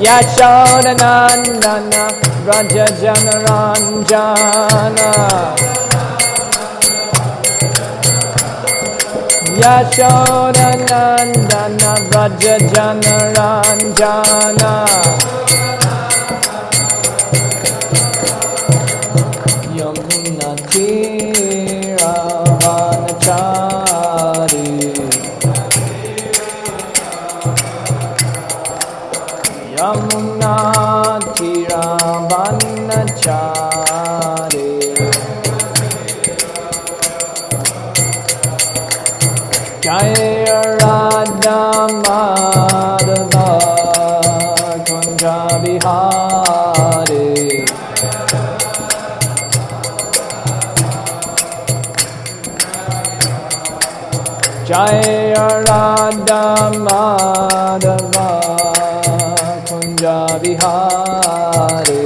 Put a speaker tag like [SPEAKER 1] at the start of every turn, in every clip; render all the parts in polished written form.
[SPEAKER 1] Yashodanandana Raja Janaranjana Yashodanandana Raja Janaranjana Yamuna Tira Brahmacari Yamuna Tira Brahmacari Jaya Radha Madhava Kunja Bihari Jaya Radha Madhava Kunja Bihari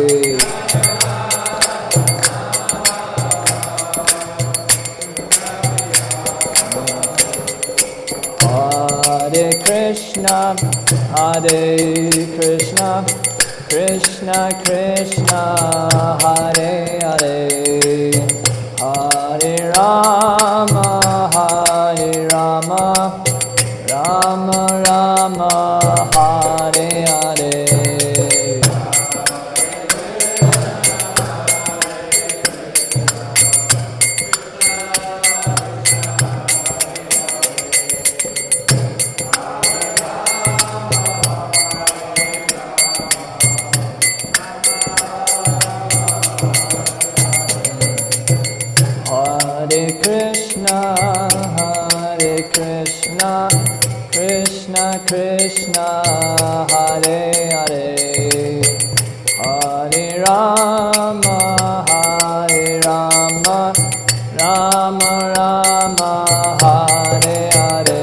[SPEAKER 1] Hare Krishna, Hare Krishna, Krishna Krishna, Hare Hare, Hare Rama, Hare Rama, Rama Rama, Hare Hare. Hare Krishna, Hare Krishna, Krishna Krishna, Hare Hare, Hare Rama, Hare Rama, Rama Rama, Hare Hare.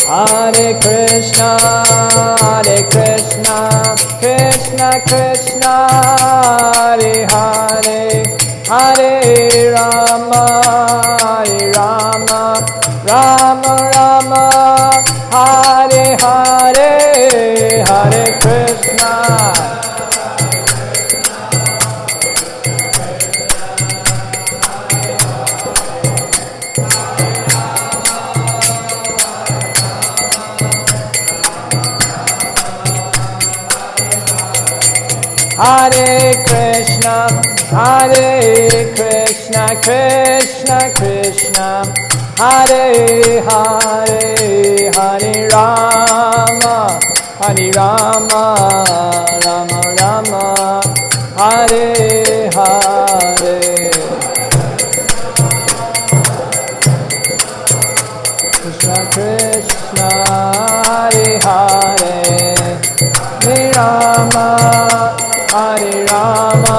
[SPEAKER 1] Hare Krishna, Hare Krishna, Krishna Krishna, Hare Hare, Hare Rama, Hare Rama, Rama Rama, Hare Hare, Hare Krishna. Hare Krishna, Hare Krishna, Krishna Krishna, Hare Hare, Hare Rama, Hare Rama, Rama Rama, Hare Hare. Krishna Krishna, Hare Hare, Hare Rama, Hare Rama,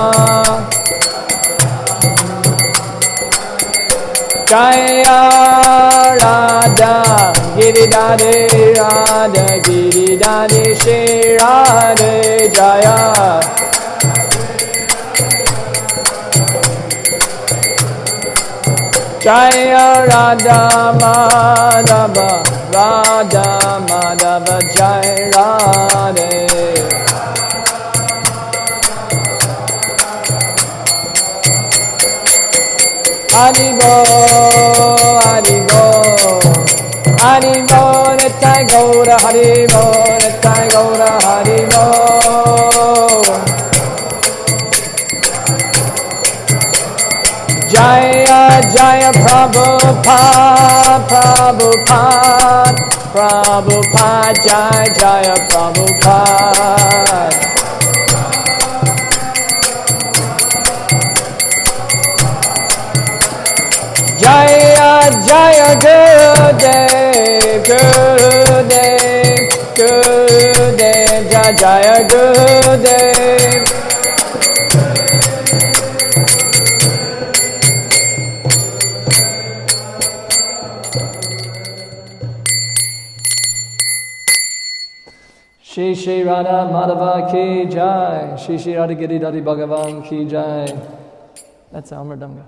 [SPEAKER 1] Jaya Radha Giridhare Radha Giridhare Shri Radhe Jaya Jaya Radha Madhava Radha Madhava Jaya Radhe Haribo, Haribo, Haribo, Nitai Gaura, Haribo, Nitai Gaura, Haribo. Jaya, Jaya Prabhupada, Prabhupada, Prabhupada, Jaya, Jaya Prabhupada. Jaya Jaya Gurudev Gurudev Gurudev Jaya Jaya Gurudev. Shri Shri Radha Madhava ki jai. Shri Shri Radha Giridhari Bhagavan ki jai. That's our mridanga.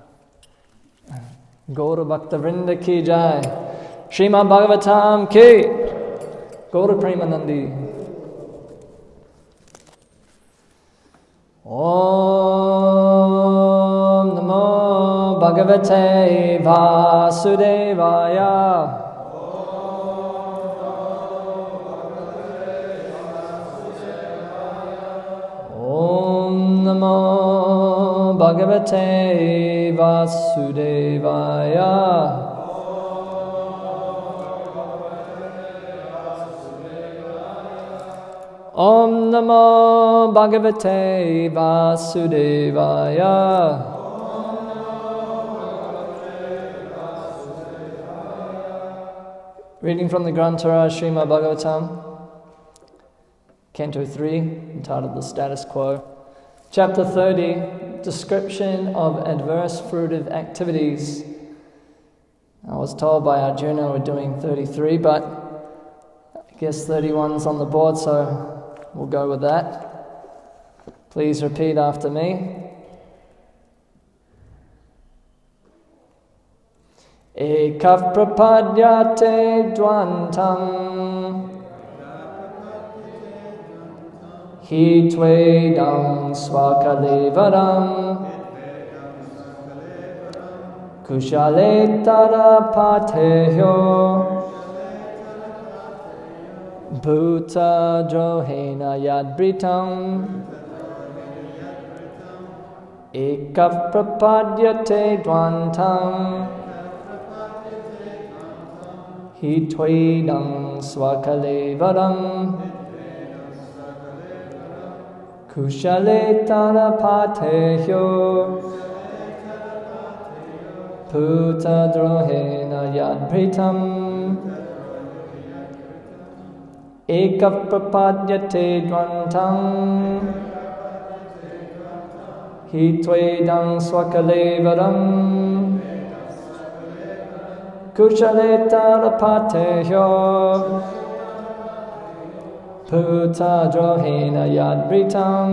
[SPEAKER 1] Gaura Bhakta Vrinda ki jai. Srimad Bhagavatam ki. Gaura Premanandi. Om Namo Bhagavate Vasudevaya. Om Namo Bhagavate Vasudevaya. Om Namo Bhagavate Vasudevaya. Reading from the Granthara Srimad Bhagavatam, Canto 3, entitled The Status Quo. Chapter 30, Description of Adverse Fruitive Activities. I was told by Arjuna we're doing 33, but I guess 31's on the board, so we'll go with that. Please repeat after me. Ekav prapadyate dvantam hi tvedam svakalevaram kushale tarapateyo bhuta drohena yadbritam ekav prapadyate dvantam hi tvedam svakalevaram kushale tarapateyo bhuta drohena yadbritam ekav prapadyate dvantam hi tvedam svakalevaram kushale tarapateyo bhuta drohena yadbritam.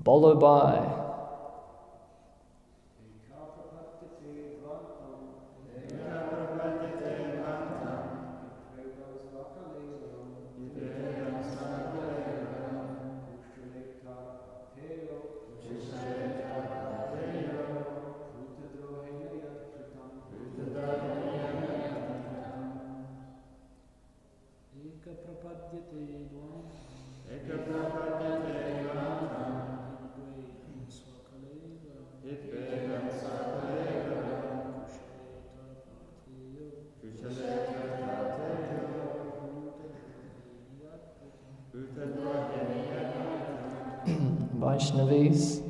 [SPEAKER 1] Followed by Vaishnavis.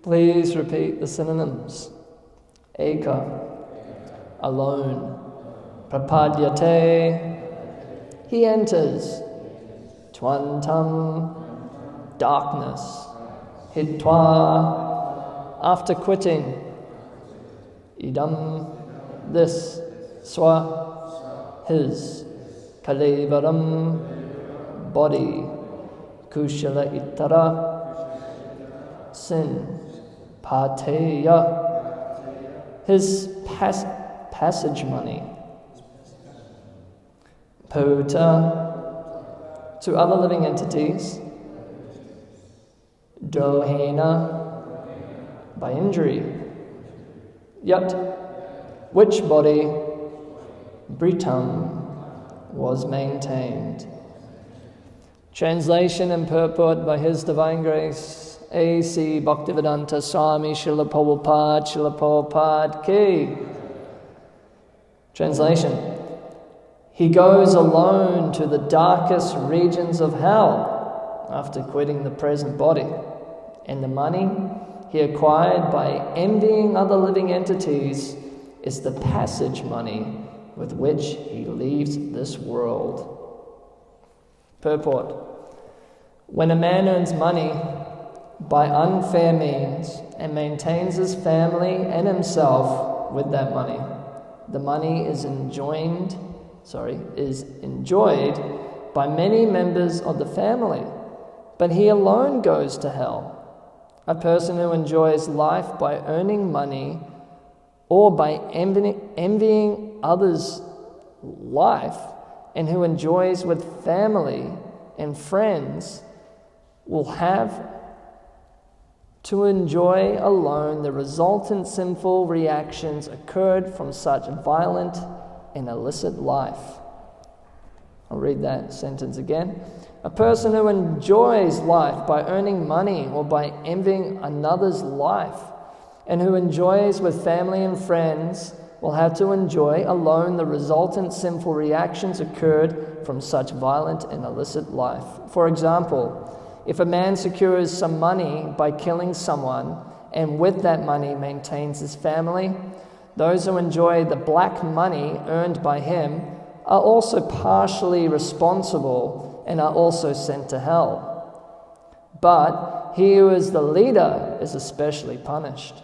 [SPEAKER 1] Please repeat the synonyms. Eka, alone. Prapadyate, he enters. Tvantam, darkness. Hitva, after quitting. Idam, this. Swa, his. Kalevaram, body. Kushala ittara, sin. Pateya, his passage money. Puta, to other living entities. Dohena, by injury. Yet, which body, Britam, was maintained. Translation and purport by His Divine Grace, A.C. Bhaktivedanta Swami Srila Prabhupada Ki. Translation: he goes alone to the darkest regions of hell after quitting the present body, and the money he acquired by envying other living entities is the passage money with which he leaves this world. Purport: when a man earns money by unfair means and maintains his family and himself with that money, the money is enjoyed by many members of the family, but he alone goes to hell. A person who enjoys life by earning money or by envying others' life, and who enjoys with family and friends, will have to enjoy alone the resultant sinful reactions occurred from such violent and illicit life. I'll read that sentence again. A person who enjoys life by earning money or by envying another's life, and who enjoys with family and friends, will have to enjoy alone the resultant sinful reactions occurred from such violent and illicit life. For example, if a man secures some money by killing someone, and with that money maintains his family, those who enjoy the black money earned by him are also partially responsible and are also sent to hell. But he who is the leader is especially punished.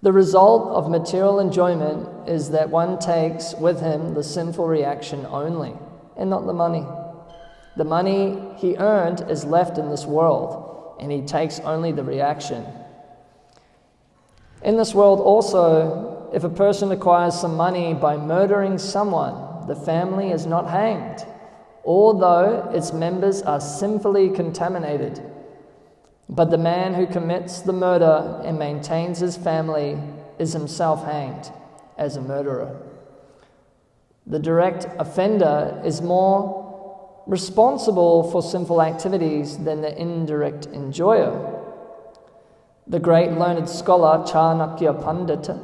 [SPEAKER 1] The result of material enjoyment is that one takes with him the sinful reaction only, and not the money. The money he earned is left in this world, and he takes only the reaction. In this world also, if a person acquires some money by murdering someone, the family is not hanged, although its members are sinfully contaminated. But the man who commits the murder and maintains his family is himself hanged as a murderer. The direct offender is more responsible for sinful activities than the indirect enjoyer. The great learned scholar Chanakya Pandita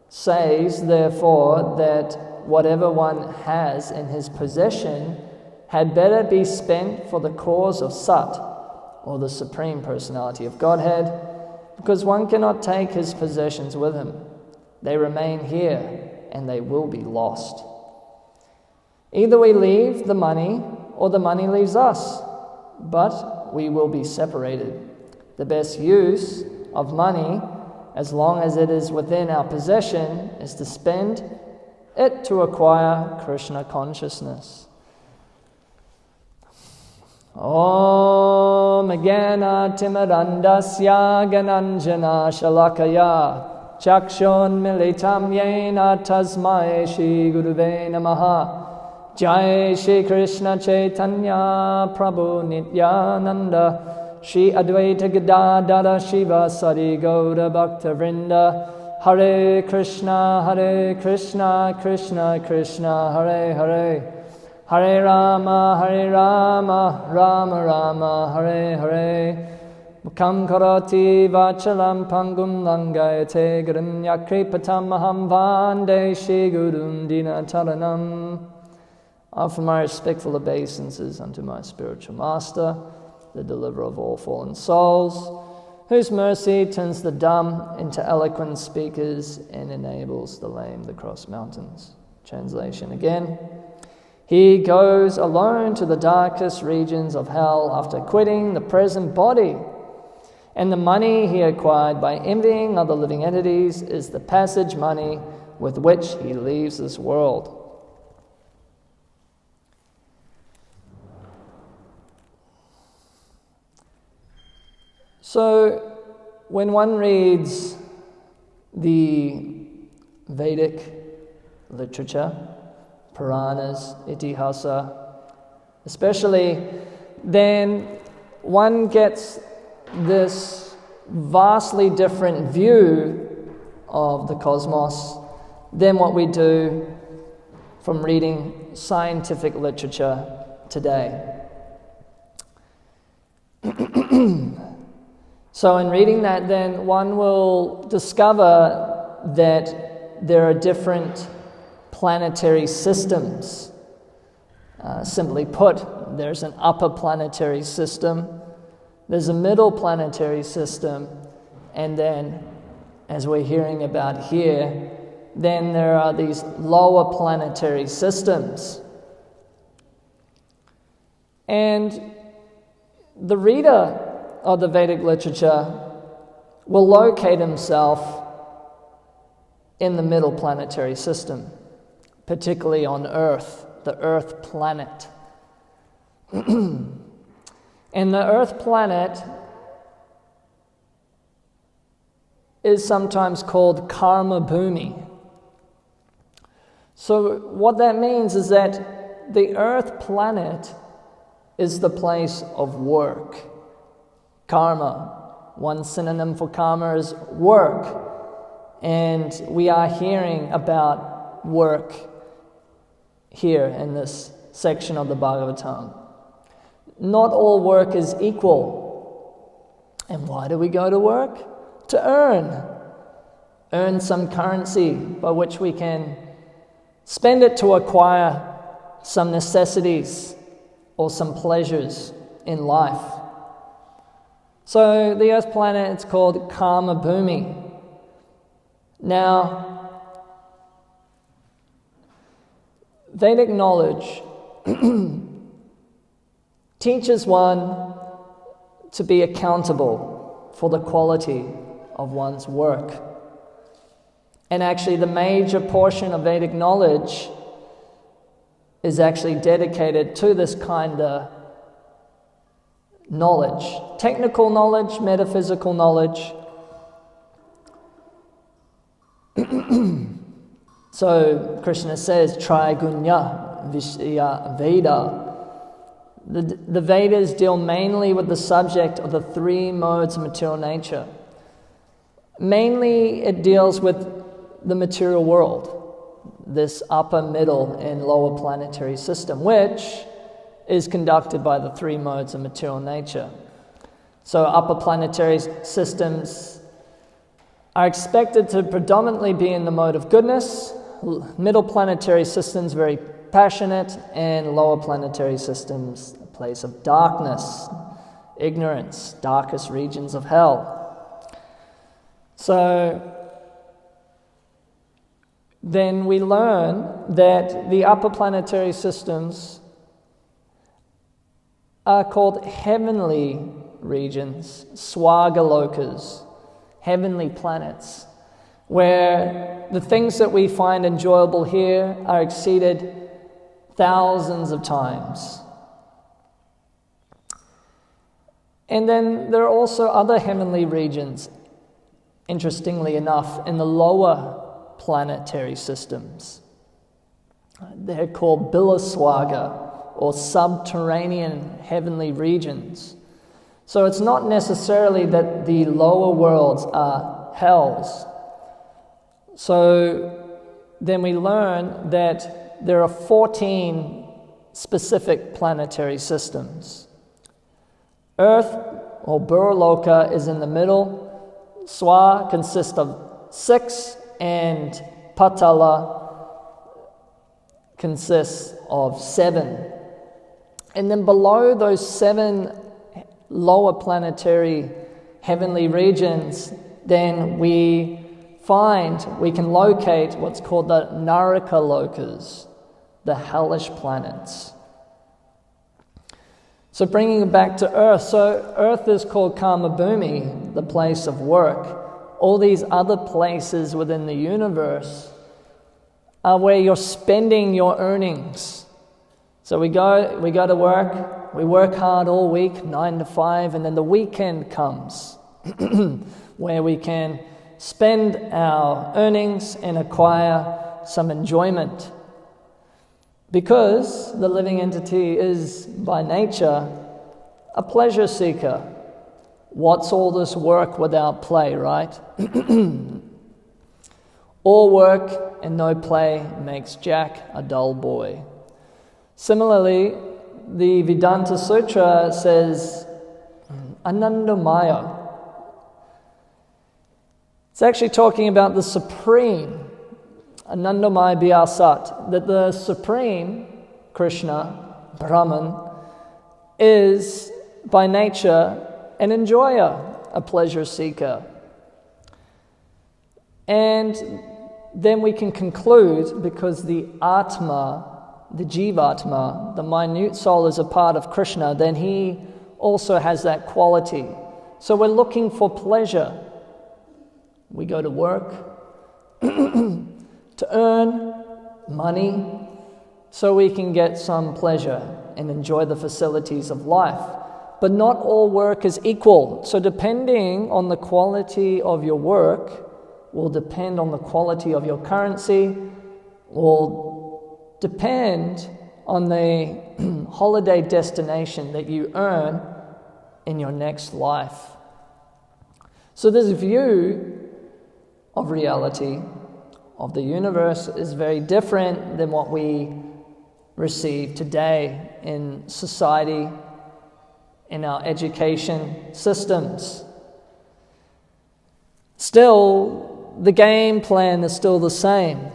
[SPEAKER 1] says, therefore, that whatever one has in his possession had better be spent for the cause of Sat, or the Supreme Personality of Godhead, because one cannot take his possessions with him. They remain here, and they will be lost. Either we leave the money, or the money leaves us, but we will be separated. The best use of money, as long as it is within our possession, is to spend it to acquire Krishna consciousness. Om Jnana Timirandasya Gananjana Shalakaya Chakshon Militam Yena Tasmai Shri Guruve Namaha. Jai Shri Krishna Chaitanya Prabhu Nityananda Shri Advaita Gadadara Shiva Sari Gaura Bhakta Vrinda. Hare Krishna Krishna Krishna Hare Hare, Hare Rama, Rama Rama, Hare Hare. Mukam karoti vachalam pangum langayate garam yakripatam maham vande Shri Gurun Dinataranam. Offer my respectful obeisances unto my spiritual master, the deliverer of all fallen souls, whose mercy turns the dumb into eloquent speakers and enables the lame to cross mountains. Translation again. He goes alone to the darkest regions of hell after quitting the present body, and the money he acquired by envying other living entities is the passage money with which he leaves this world. So, when one reads the Vedic literature, Puranas, Itihasa, especially, then one gets this vastly different view of the cosmos than what we do from reading scientific literature today. So in reading that, then one will discover that there are different planetary systems. Simply put, there's an upper planetary system, there's a middle planetary system, and then, as we're hearing about here, then there are these lower planetary systems. And the reader of the Vedic literature will locate himself in the middle planetary system, particularly on Earth, the Earth planet. And the Earth planet is sometimes called Karma Bhumi. So what that means is that the Earth planet is the place of work. Karma, one synonym for karma is work. And we are hearing about work here in this section of the Bhagavatam. Not all work is equal. And why do we go to work? To earn some currency by which we can spend it to acquire some necessities or some pleasures in life. So the Earth planet, it's called Karma Bhumi. Now, Vedic knowledge teaches one to be accountable for the quality of one's work. And actually the major portion of Vedic knowledge is actually dedicated to this kind of knowledge. Technical knowledge, metaphysical knowledge. So Krishna says, Trigunya Vishya Veda. The Vedas deal mainly with the subject of the three modes of material nature. Mainly it deals with the material world, this upper, middle, and lower planetary system, which is conducted by the three modes of material nature. So upper planetary systems are expected to predominantly be in the mode of goodness, middle planetary systems very passionate, and lower planetary systems a place of darkness, ignorance, darkest regions of hell. So then we learn that the upper planetary systems are called heavenly regions, Swagalokas, heavenly planets, where the things that we find enjoyable here are exceeded thousands of times. And then there are also other heavenly regions, interestingly enough, in the lower planetary systems. They're called Bilaswaga, or subterranean heavenly regions. So it's not necessarily that the lower worlds are hells. So then we learn that there are 14 specific planetary systems. Earth, or Burloka, is in the middle. Swa consists of 6, and Patala consists of 7. And then below those 7 lower planetary heavenly regions, then we can locate what's called the Naraka Lokas, the hellish planets. So bringing it back to Earth, so Earth is called Karma Bhumi, the place of work. All these other places within the universe are where you're spending your earnings. So we go to work, we work hard all week, 9 to 5, and then the weekend comes. where we can spend our earnings and acquire some enjoyment. Because the living entity is by nature a pleasure seeker. What's all this work without play, right? All work and no play makes Jack a dull boy. Similarly, the Vedanta Sutra says, Anandamaya. It's actually talking about the supreme, Anandamaya Vyasat, that the supreme, Krishna, Brahman, is by nature an enjoyer, a pleasure seeker. And then we can conclude, because the Atma, the Jivatma, the minute soul, is a part of Krishna, then he also has that quality. So we're looking for pleasure. We go to work to earn money so we can get some pleasure and enjoy the facilities of life. But not all work is equal. So depending on the quality of your work will depend on the quality of your currency, will depend on the holiday destination that you earn in your next life. So this view of reality, of the universe, is very different than what we receive today in society, in our education systems. Still, the game plan is still the same.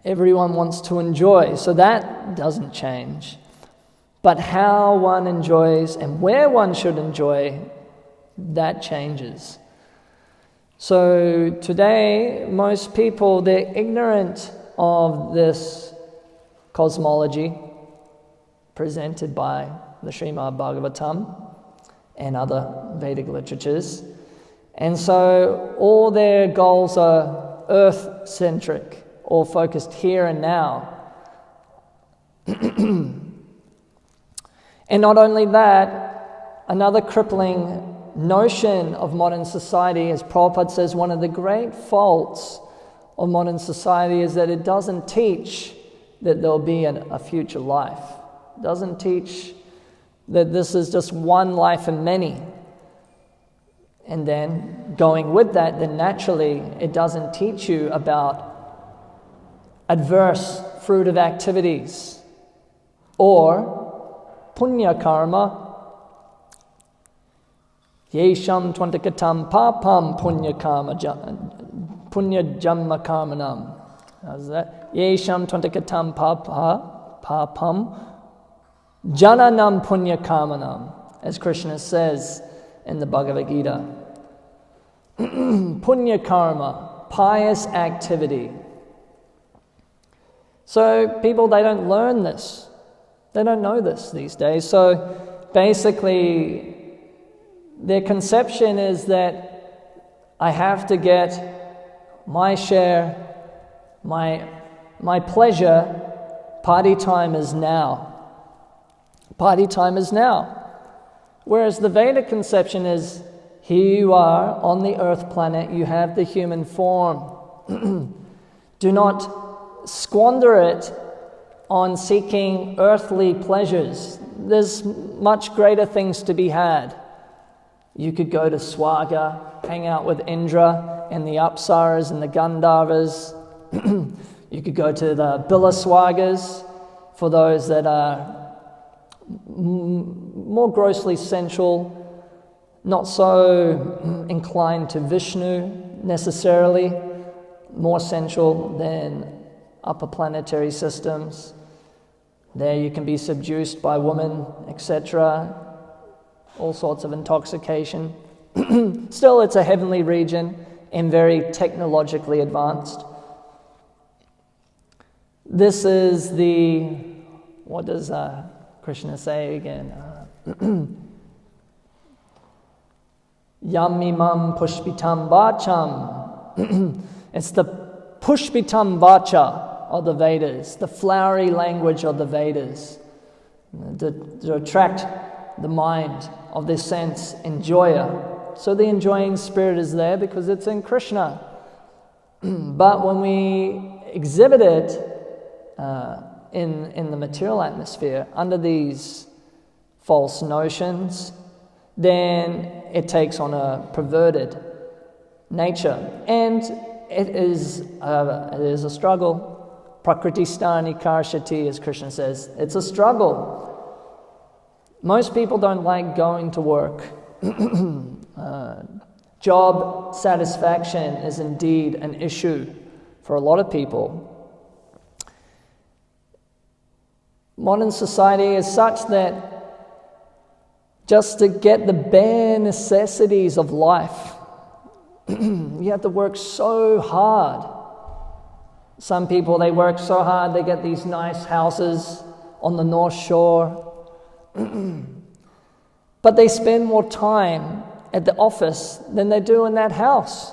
[SPEAKER 1] Everyone wants to enjoy, so that doesn't change. But how one enjoys and where one should enjoy, that changes. So today, most people, they're ignorant of this cosmology presented by the Srimad Bhagavatam and other Vedic literatures. And so all their goals are earth-centric, or focused here and now. And not only that, another crippling notion of modern society, as Prabhupada says, one of the great faults of modern society is that it doesn't teach that there'll be a future life. It doesn't teach that this is just one life in many. And then going with that, then naturally it doesn't teach you about adverse fruitive activities or punya karma. Yesham twantakatam papam punya karma punya jamma karmanam. How's that? Yesham twantakatam papam jananam punya karmanam, as Krishna says in the Bhagavad Gita. Punya karma, pious activity. So people, they don't learn this. They don't know this these days. So basically, their conception is that I have to get my share, my pleasure. Party time is now. Party time is now. Whereas the Vedic conception is, here you are on the earth planet, you have the human form. Do not squander it on seeking earthly pleasures. There's much greater things to be had. You could go to Swaga, hang out with Indra and the Apsaras and the Gandharvas. You could go to the Bilaswagas for those that are more grossly sensual, not so inclined to Vishnu necessarily, more sensual than upper planetary systems. There you can be seduced by women, etc. All sorts of intoxication. Still, it's a heavenly region and very technologically advanced. This is the, what does Krishna say again? Yamimam pushpitam vacham. It's the pushpitam vacha of the Vedas, the flowery language of the Vedas, to attract the mind of this sense enjoyer. So the enjoying spirit is there because it's in Krishna. But when we exhibit it in the material atmosphere under these false notions, then it takes on a perverted nature, and it is a struggle. Prakriti stani karshati, as Krishna says, it's a struggle. Most people don't like going to work. Job satisfaction is indeed an issue for a lot of people. Modern society is such that just to get the bare necessities of life, you have to work so hard. Some people, they work so hard, they get these nice houses on the North Shore. But they spend more time at the office than they do in that house.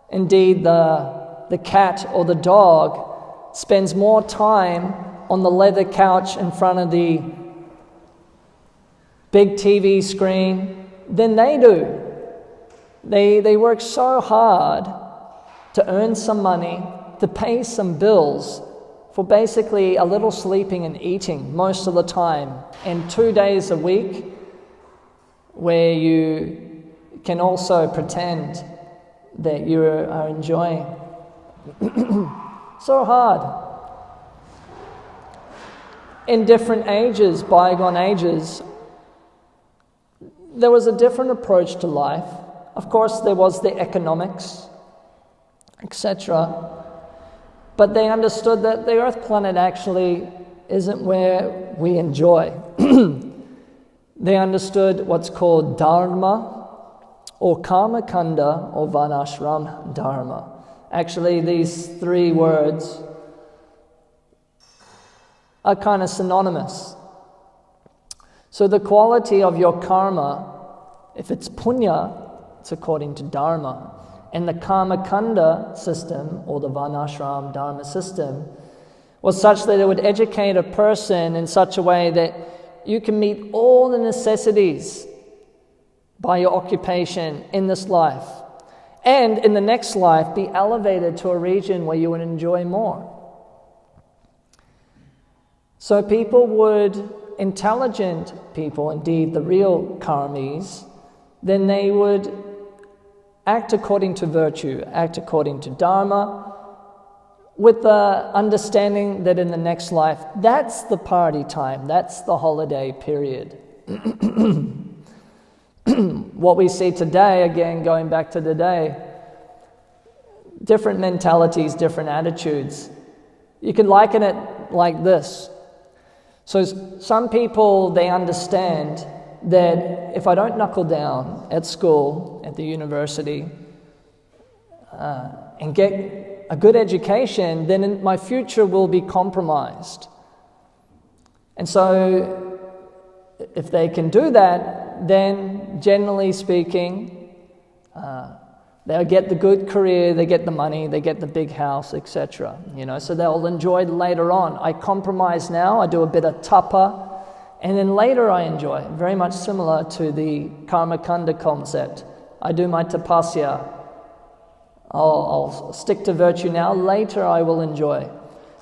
[SPEAKER 1] Indeed, the cat or the dog spends more time on the leather couch in front of the big TV screen than they do. They work so hard to earn some money, to pay some bills for basically a little sleeping and eating most of the time, and 2 days a week where you can also pretend that you are enjoying. So hard. In different ages, bygone ages, there was a different approach to life. Of course, there was the economics, etc. But they understood that the Earth planet actually isn't where we enjoy. They understood what's called dharma, or karma kanda, or varnashram dharma. Actually, these three words are kind of synonymous. So the quality of your karma, if it's punya, it's according to dharma. And the karma kanda system, or the varnashram dharma system, was such that it would educate a person in such a way that you can meet all the necessities by your occupation in this life, and in the next life be elevated to a region where you would enjoy more. So intelligent people, indeed the real karmis, then they would act according to virtue, act according to dharma, with the understanding that in the next life, that's the party time, that's the holiday period. What we see today, again, going back to today, different mentalities, different attitudes. You can liken it like this. So some people, they understand that if I don't knuckle down at school, at the university, and get a good education, then my future will be compromised. And so if they can do that, then generally speaking, they'll get the good career, they get the money, they get the big house, etc. So they'll enjoy later on. I compromise now, I do a bit of tapa, and then later I enjoy. Very much similar to the karma kanda concept. I do my tapasya. I'll stick to virtue now, later I will enjoy.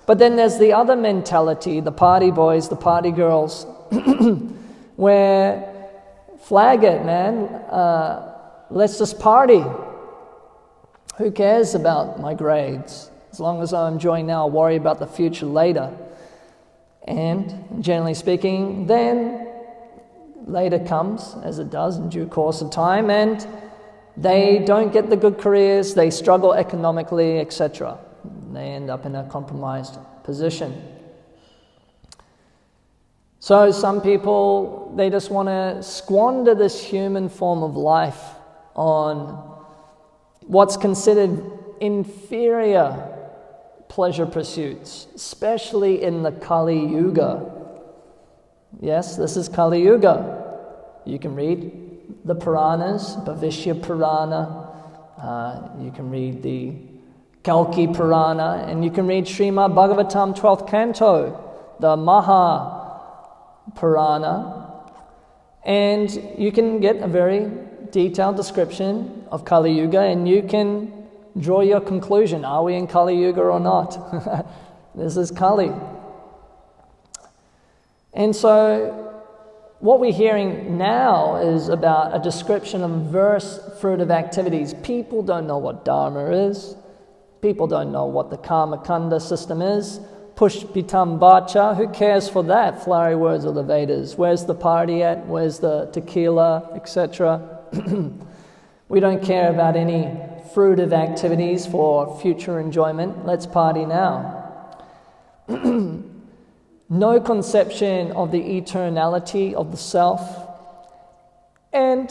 [SPEAKER 1] But then there's the other mentality, the party boys, the party girls, where, flag it, man, let's just party. Who cares about my grades? As long as I'm enjoying now, I'll worry about the future later. And generally speaking, then later comes, as it does in due course of time, and they don't get the good careers, they struggle economically, etc. They end up in a compromised position. So some people, they just want to squander this human form of life on what's considered inferior pleasure pursuits, especially in the Kali Yuga. Yes, this is Kali Yuga. You can read the Puranas, Bhavishya Purana, you can read the Kalki Purana, and you can read Srimad Bhagavatam 12th Canto, the Maha Purana, And you can get a very detailed description of Kali Yuga, and you can draw your conclusion. Are we in Kali Yuga or not? This is Kali. And so what we're hearing now is about a description of verse fruitive activities. People don't know what Dharma is. People don't know what the Karma Kanda system is. Pushpitam Bacha, who cares for that? Flowery words of the Vedas. Where's the party at? Where's the tequila, etc.? We don't care about any fruitive activities for future enjoyment. Let's party now. No conception of the eternality of the self. And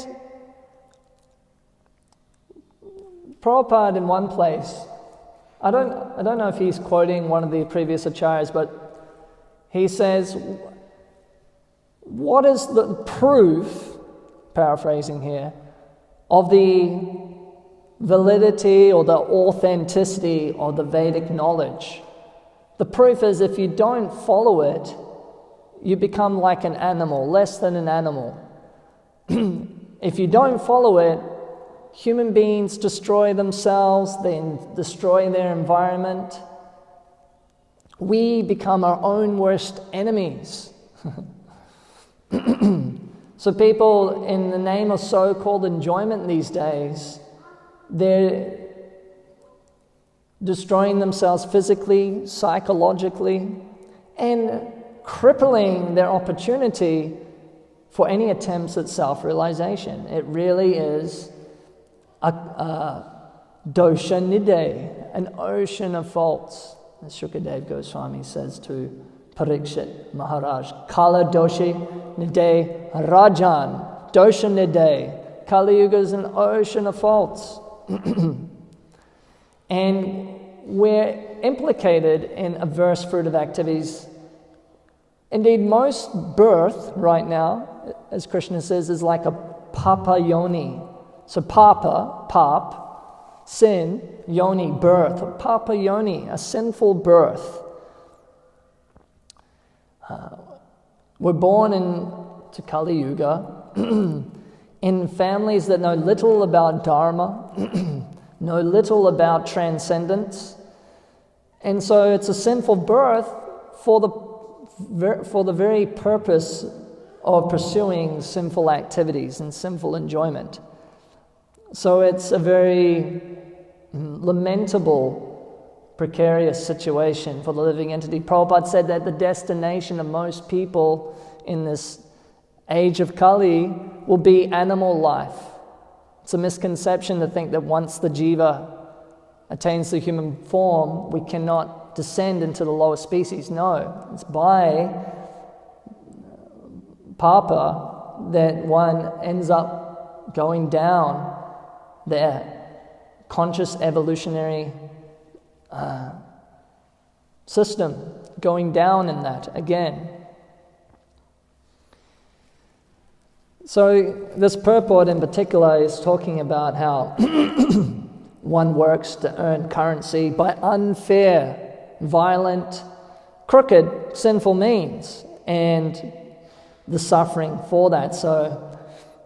[SPEAKER 1] Prabhupada in one place, I don't know if he's quoting one of the previous acharyas, but he says, what is the proof, paraphrasing here, of the validity or the authenticity of the Vedic knowledge? The proof is if you don't follow it, you become like an animal, less than an animal. If you don't follow it, human beings destroy themselves, they destroy their environment. We become our own worst enemies. So people, in the name of so-called enjoyment these days, they're destroying themselves physically, psychologically, and crippling their opportunity for any attempts at self-realization. It really is a dosha nide, an ocean of faults, as Shukadev Goswami says to Parikshit Maharaj. Kala doshi nide rajan, dosha nide. Kali Yuga is an ocean of faults. And we're implicated in averse fruitive activities. Indeed, most birth right now, as Krishna says, is like a papa yoni. So papa, pap, sin, yoni, birth. Papa yoni, a sinful birth. We're born into Kali Yuga in families that know little about Dharma, know little about transcendence. And so it's a sinful birth for the very purpose of pursuing sinful activities and sinful enjoyment. So it's a very lamentable, precarious situation for the living entity. Prabhupada said that the destination of most people in this age of Kali will be animal life. It's a misconception to think that once the jiva attains the human form, we cannot descend into the lower species. No, it's by papa that one ends up going down the conscious evolutionary system, going down in that again. So this purport in particular is talking about how one works to earn currency by unfair, violent, crooked, sinful means, and the suffering for that. So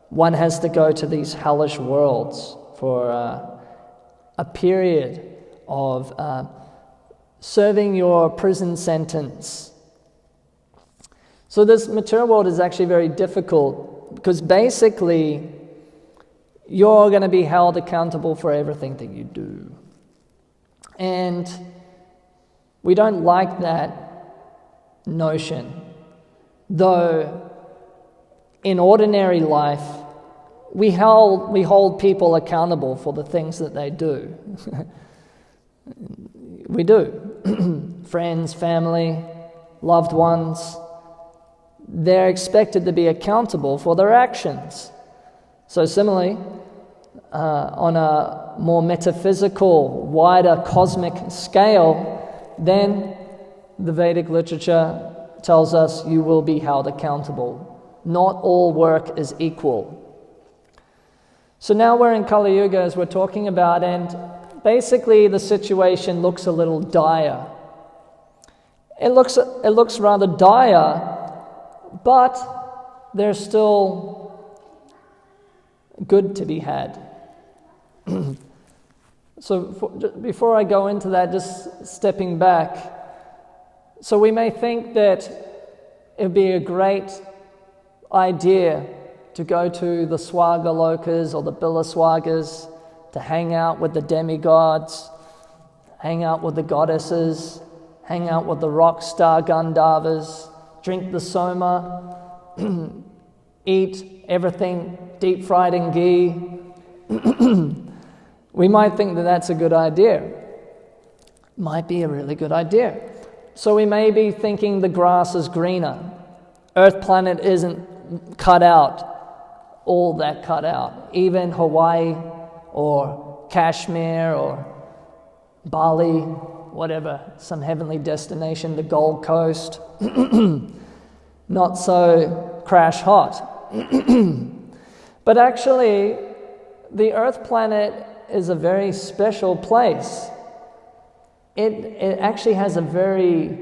[SPEAKER 1] one has to go to these hellish worlds for a period of serving your prison sentence. So this material world is actually very difficult, because basically you're going to be held accountable for everything that you do. And we don't like that notion. Though in ordinary life, we hold people accountable for the things that they do. We do. Friends, family, loved ones, they're expected to be accountable for their actions. So similarly, on a more metaphysical, wider cosmic scale, then the Vedic literature tells us you will be held accountable. Not all work is equal. So now we're in Kali Yuga, as we're talking about, and basically the situation looks a little dire. It looks rather dire, but there's still good to be had. So before I go into that, just stepping back, so we may think that it would be a great idea to go to the Swagalokas or the Bilaswagas, to hang out with the demigods, hang out with the goddesses, hang out with the rock star Gandharvas, drink the soma, eat everything deep fried in ghee. We might think that that's a good idea. Might be a really good idea. So we may be thinking the grass is greener. Earth planet isn't cut out, all that cut out. Even Hawaii or Kashmir or Bali, whatever, some heavenly destination, the Gold Coast, not so crash hot. But actually, the Earth planet is a very special place. It actually has a very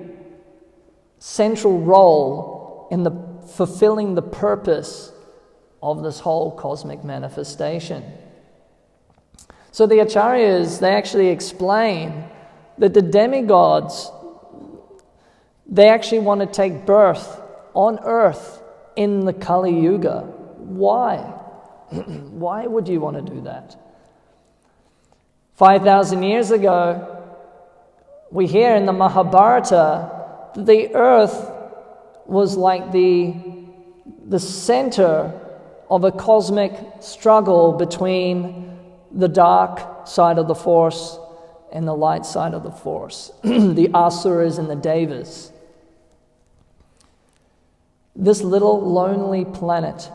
[SPEAKER 1] central role in the fulfilling the purpose of this whole cosmic manifestation. So the Acharyas, they actually explain that the demigods, they actually want to take birth on earth in the Kali Yuga. Why? Why would you want to do that? 5,000 years ago, we hear in the Mahabharata that the earth was like the center of a cosmic struggle between the dark side of the force and the light side of the force, the Asuras and the Devas. This little lonely planet,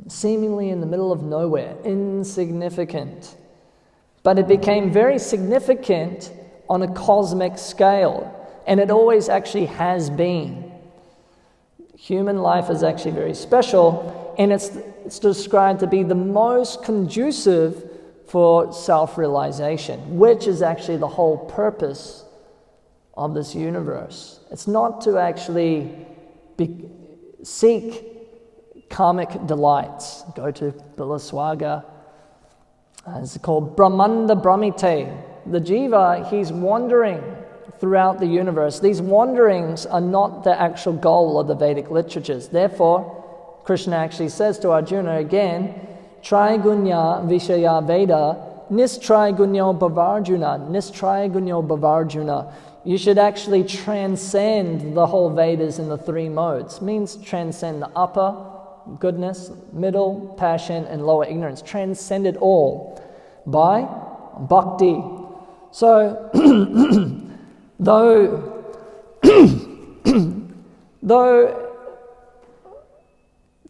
[SPEAKER 1] seemingly in the middle of nowhere, insignificant, but it became very significant on a cosmic scale, and it always actually has been. Human life is actually very special, and it's described to be the most conducive for self-realization, which is actually the whole purpose of this universe. It's not to actually seek karmic delights. Go to Bilaswaga. It's called Brahmanda Brahmite. The jiva, he's wandering throughout the universe. These wanderings are not the actual goal of the Vedic literatures. Therefore, Krishna actually says to Arjuna again, Trigunya Vishaya Veda, Nistrigunya Bhavarjuna, Nistrigunya Bhavarjuna. You should actually transcend the whole Vedas in the three modes. Means transcend the upper goodness, middle passion, and lower ignorance. Transcend it all by bhakti. So, though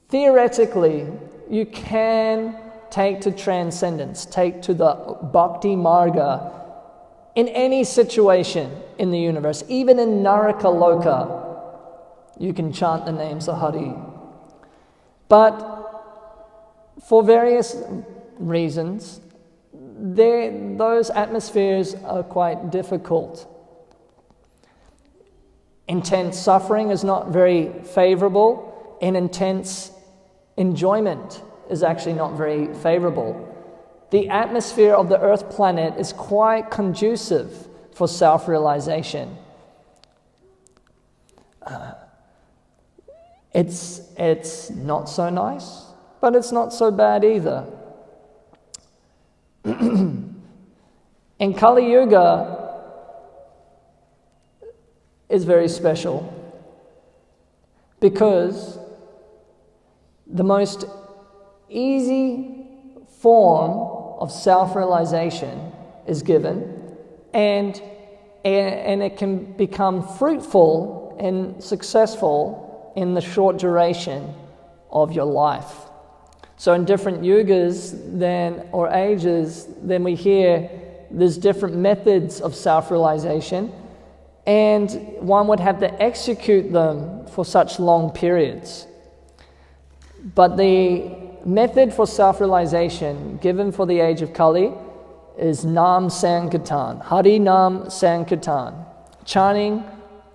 [SPEAKER 1] theoretically you can take to transcendence, take to the bhakti marga in any situation in the universe, even in Naraka Loka, you can chant the names of Hari. But for various reasons, those atmospheres are quite difficult. Intense suffering is not very favorable, and intense enjoyment is actually not very favorable. The atmosphere of the Earth planet is quite conducive for self-realization. It's not so nice, but it's not so bad either. In Kali Yuga is very special because the most easy form of self-realization is given, and it can become fruitful and successful in the short duration of your life. So in different yugas or ages, then we hear there's different methods of self-realization, and one would have to execute them for such long periods. But the method for self-realization given for the age of Kali is Nam Sankirtan, Hari Nam Sankirtan, chanting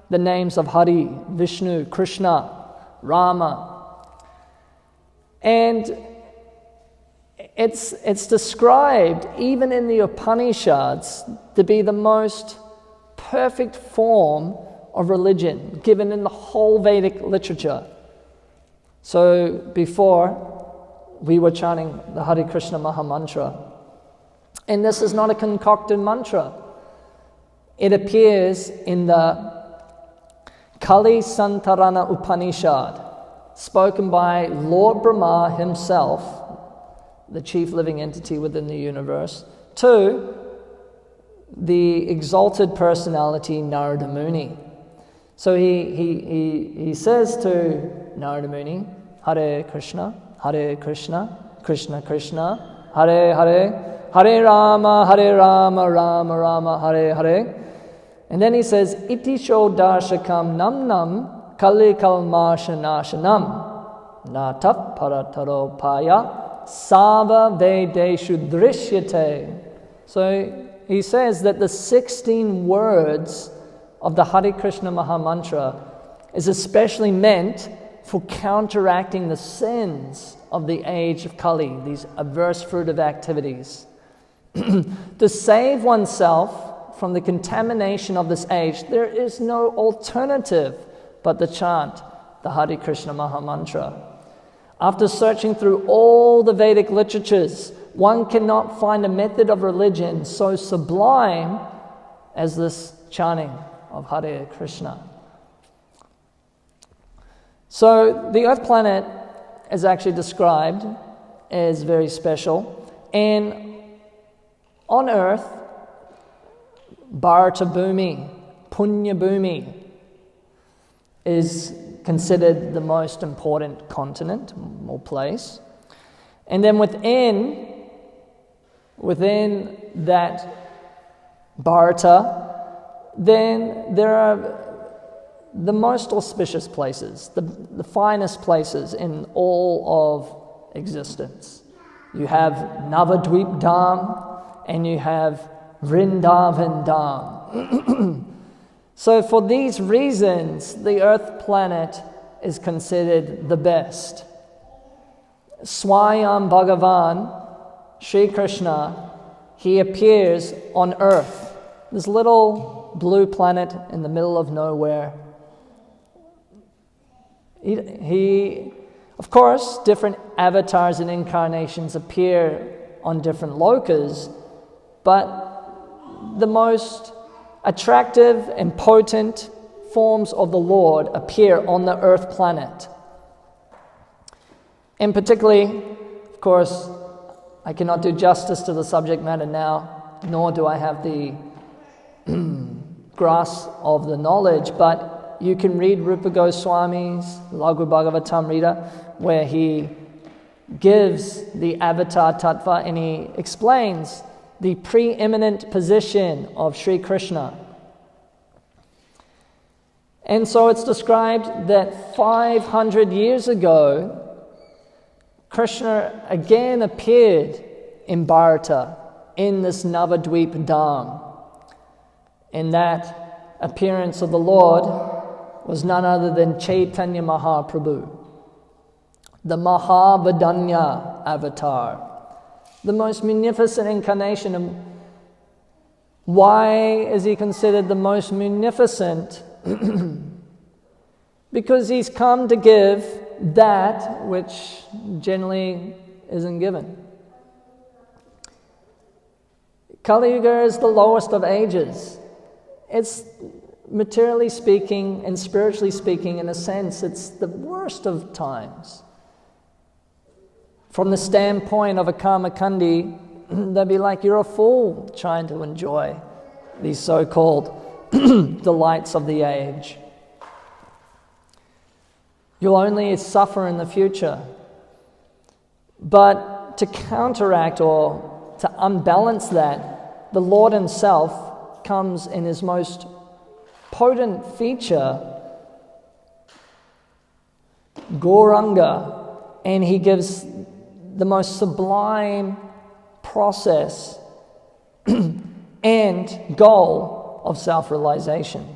[SPEAKER 1] the names of Hari, Vishnu, Krishna, Rama. And it's described, even in the Upanishads, to be the most perfect form of religion given in the whole Vedic literature. So before, we were chanting the Hare Krishna Maha Mantra. And this is not a concocted mantra. It appears in the Kali Santarana Upanishad, spoken by Lord Brahma himself, the chief living entity within the universe, to the exalted personality Narada Muni. So he says to Narada Muni, Hare Krishna, Krishna Krishna, Hare Hare, Hare Rama, Rama Rama, Hare Hare. And then he says, Iti sho darshakam nam nam kali kalmasha nashanam natap parataro paya sava vedeshu drishyate. So he says that the 16 words of the Hare Krishna Maha Mantra is especially meant for counteracting the sins of the age of Kali, these averse fruitive activities. To save oneself from the contamination of this age, there is no alternative but to chant the Hare Krishna Maha Mantra. After searching through all the Vedic literatures, one cannot find a method of religion so sublime as this chanting of Hare Krishna. So the Earth planet is actually described as very special, and on Earth, Bharata Bhumi, Punya Bhumi, is considered the most important continent or place. And then within that Bharata, then there are the most auspicious places, the finest places in all of existence. You have Navadvip Dham, and you have Vrindavan Dham. So for these reasons, the Earth planet is considered the best. Swayam Bhagavan, Sri Krishna, he appears on Earth, this little blue planet in the middle of nowhere. He, of course, different avatars and incarnations appear on different lokas, but the most attractive and potent forms of the Lord appear on the Earth planet. And particularly, of course, I cannot do justice to the subject matter now, nor do I have the grasp of the knowledge, but you can read Rupa Goswami's Laghu Bhagavatamrita, where he gives the avatar tattva and he explains the preeminent position of Sri Krishna. And so it's described that 500 years ago, Krishna again appeared in Bharata, in this Navadvip Dham. And that appearance of the Lord was none other than Chaitanya Mahaprabhu, the Mahavadanya avatar, the most munificent incarnation. And why is he considered the most munificent? Because he's come to give that which generally isn't given. Kali Yuga is the lowest of ages. It's materially speaking and spiritually speaking, in a sense, it's the worst of times. From the standpoint of a karmakandi, they'd be like, you're a fool trying to enjoy these so-called delights of the age. You'll only suffer in the future. But to counteract or to unbalance that, the Lord himself comes in his most potent feature, Gauranga, and he gives the most sublime process and goal of self-realization.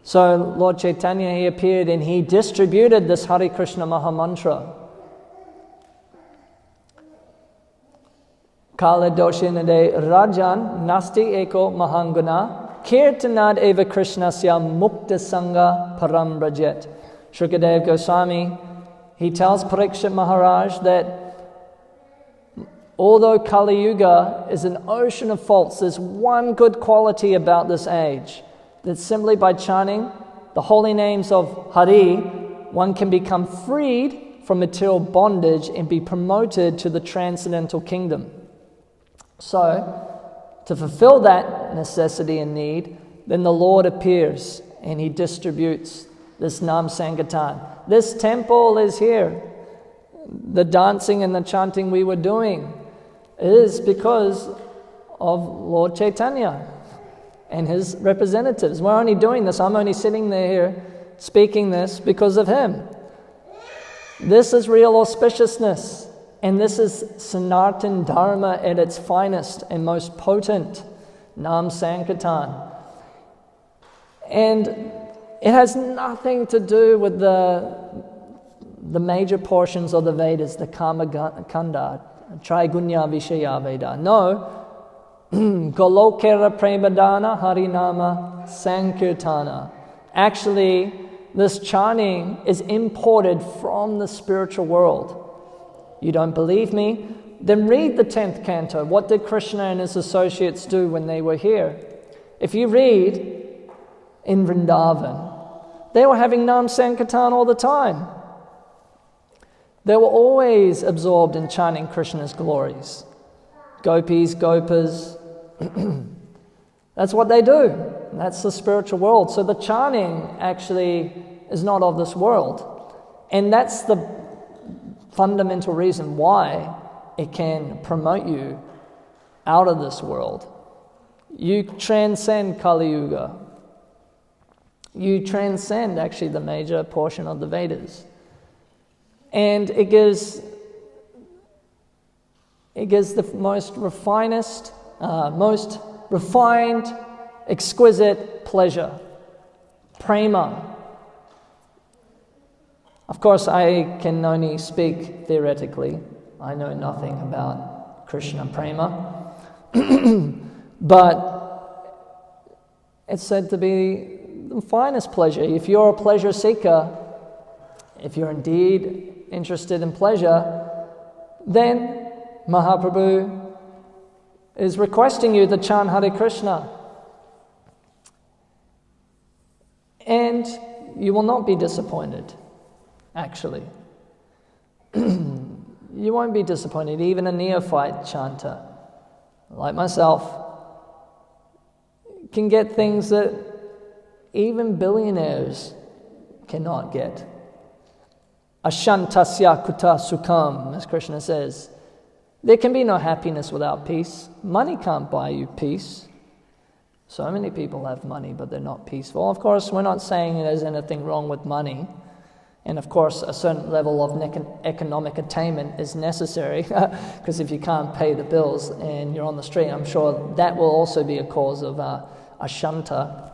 [SPEAKER 1] So Lord Chaitanya, he appeared and he distributed this Hare Krishna Maha Mantra. Kala doshinade rajan nasti eko mahanguna kirtanad eva krishnasya mukta sangha param brajet. Shrukadev Goswami, he tells Parikshit Maharaj that although Kali Yuga is an ocean of faults, there's one good quality about this age, that simply by chanting the holy names of Hari, one can become freed from material bondage and be promoted to the transcendental kingdom. So, to fulfill that necessity and need, then the Lord appears and he distributes this Nam Sankirtan. This temple is here. The dancing and the chanting we were doing is because of Lord Chaitanya and his representatives. We're only doing this, I'm only sitting there here speaking this because of him. This is real auspiciousness. And this is Sanatan Dharma at its finest and most potent, Nam Sankirtan. And it has nothing to do with the major portions of the Vedas, the Kama Kanda, Traigunya Vishaya Veda. No, Golokera Premadana Harinama Sankirtana. Actually, this chanting is imported from the spiritual world. You don't believe me? Then read the 10th canto. What did Krishna and his associates do when they were here? If you read in Vrindavan, they were having Nam Sankirtan all the time. They were always absorbed in chanting Krishna's glories. Gopis, Gopas. That's what they do. That's the spiritual world. So the chanting actually is not of this world. And that's the fundamental reason why it can promote you out of this world. You transcend Kali Yuga. You transcend actually the major portion of the Vedas. And it gives the most refined, exquisite pleasure. Prema. Of course, I can only speak theoretically. I know nothing about Krishna Prema. But it's said to be the finest pleasure. If you're a pleasure seeker, if you're indeed interested in pleasure, then Mahaprabhu is requesting you to chant Hare Krishna. And you will not be disappointed. Actually, you won't be disappointed. Even a neophyte chanter, like myself, can get things that even billionaires cannot get. Ashantasya kuta sukham, as Krishna says. There can be no happiness without peace. Money can't buy you peace. So many people have money, but they're not peaceful. Of course, we're not saying there's anything wrong with money. And of course, a certain level of economic attainment is necessary, because if you can't pay the bills and you're on the street, I'm sure that will also be a cause of ashanta.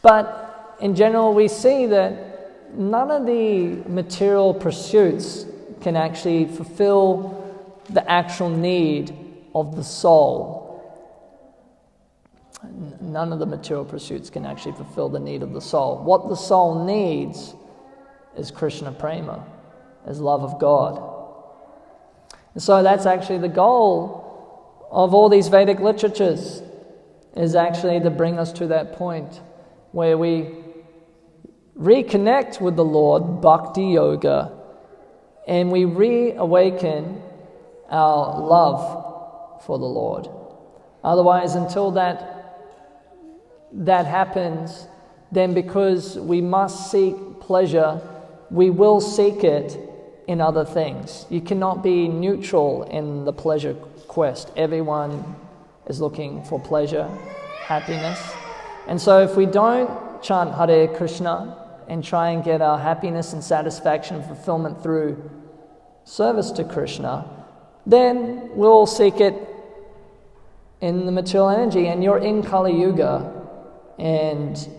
[SPEAKER 1] But in general, we see that none of the material pursuits can actually fulfill the actual need of the soul. None of the material pursuits can actually fulfill the need of the soul. What the soul needs is Krishna Prema, is love of God. And so that's actually the goal of all these Vedic literatures, is actually to bring us to that point where we reconnect with the Lord, Bhakti Yoga, and we reawaken our love for the Lord. Otherwise, until that happens, then because we must seek pleasure, we will seek it in other things. You cannot be neutral in the pleasure quest. Everyone is looking for pleasure, happiness. And so if we don't chant Hare Krishna and try and get our happiness and satisfaction and fulfillment through service to Krishna, then we'll seek it in the material energy. And you're in Kali Yuga, and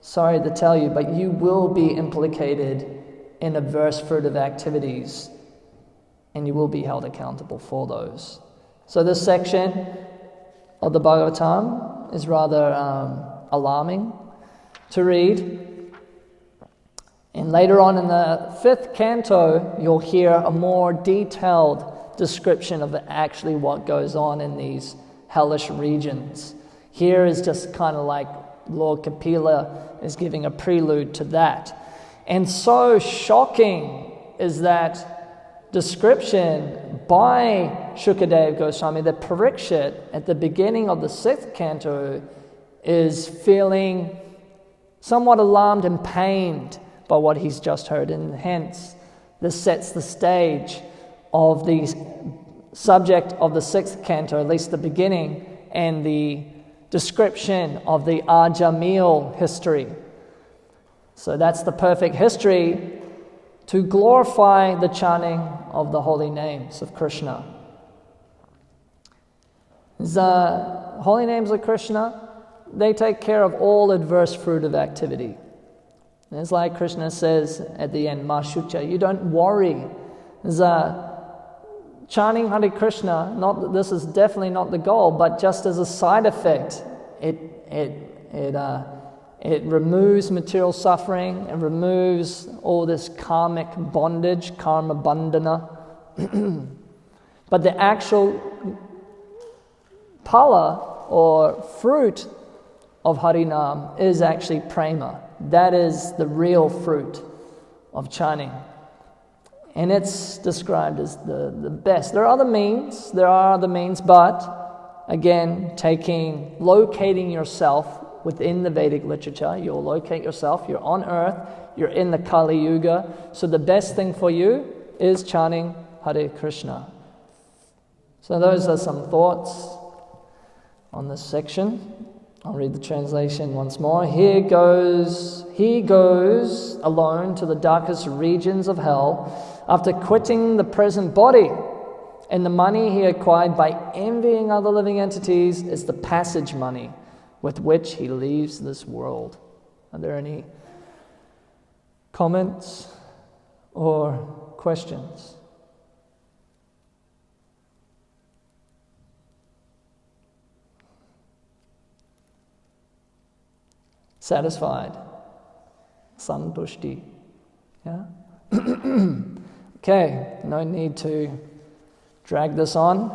[SPEAKER 1] sorry to tell you, but you will be implicated in adverse fruitive activities, and you will be held accountable for those. So this section of the Bhagavatam is rather alarming to read. And later on in the 5th canto, you'll hear a more detailed description of actually what goes on in these hellish regions. Here is just kind of like Lord Kapila is giving a prelude to that. And so shocking is that description by Shukadev Goswami that Parikshit at the beginning of the 6th canto is feeling somewhat alarmed and pained by what he's just heard, and hence this sets the stage of the subject of the 6th canto, at least the beginning, and the description of the Ajamil history. So that's the perfect history to glorify the chanting of the holy names of Krishna. The holy names of Krishna, they take care of all adverse fruitive activity. And it's like Krishna says at the end, Mashucha, you don't worry. Chanting Hare Krishna, this is definitely not the goal, but just as a side effect, it removes material suffering, it removes all this karmic bondage, karma bandhana. But the actual pala or fruit of Harinam is actually prema. That is the real fruit of chanting. And it's described as the best. There are other means, but again, locating yourself within the Vedic literature, you'll locate yourself, you're on earth, you're in the Kali Yuga, so the best thing for you is chanting Hare Krishna. So those are some thoughts on this section. I'll read the translation once more. He goes alone to the darkest regions of hell after quitting the present body, and the money he acquired by envying other living entities is the passage money with which he leaves this world. Are there any comments or questions? Satisfied? Santushti? Yeah? Okay, no need to drag this on.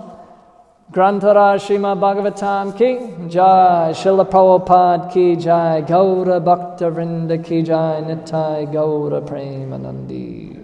[SPEAKER 1] Grantara Srimad Bhagavatam ki jai, Srila Prabhupada ki jai, Gaura Bhakta Vrinda ki jai, Nitai Gaura Premanandi.